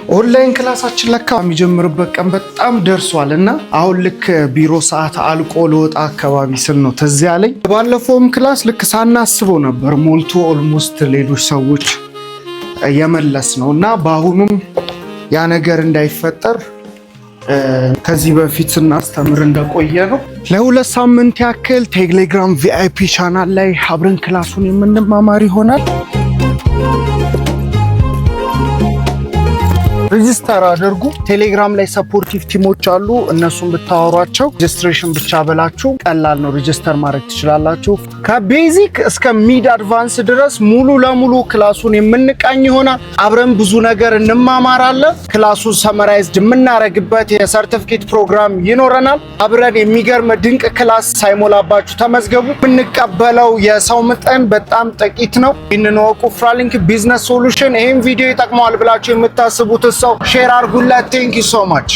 ኦንላይን ክላሳችን ለካ የሚጀምርበት ቀን በጣም ደርሷልና አሁን ልክ ቢሮ ሰዓት አልቆ ለወጣ አካባቢ ስል ነው ትዝ ያለኝ። ባለፈውም ክላስ ልክ ሳናስበው ነበር ሞልቶ ኦልሞስት ሌሎች ሰዎች የመለስ ነው እና በአሁኑም ያ ነገር እንዳይፈጠር ከዚህ በፊት ስናስተምር እንደቆየ ነው። ለ2 ሳምንት ያክል ቴሌግራም ቪአይፒ ቻናል ላይ አብረን ክላሱን የምንማማር ይሆናል። ሬጂስተር አድርጉ። ቴሌግራም ላይ ሰፖርቲቭ ቲሞች አሉ፣ እነሱን ብታወሯቸው ሬጂስትሬሽን ብቻ ብላችሁ ቀላል ነው፣ ሬጂስተር ማድረግ ትችላላችሁ። ከቤዚክ እስከ ሚድ አድቫንስ ድረስ ሙሉ ለሙሉ ክላሱን የምንቃኝ ይሆናል። አብረን ብዙ ነገር እንማማራለን። ክላሱን ሰመራይዝድ የምናረግበት የሰርቲፊኬት ፕሮግራም ይኖረናል። አብረን የሚገርም ድንቅ ክላስ ሳይሞላባችሁ ተመዝገቡ። የምንቀበለው የሰው መጠን በጣም ጥቂት ነው። ይህንን ወቁ። ፍራሊንክ ቢዝነስ ሶሉሽን ይህን ቪዲዮ ይጠቅመዋል ብላችሁ የምታስቡት ሰው ሼር አድርጉለት። ቴንክ ዩ ሶ ማች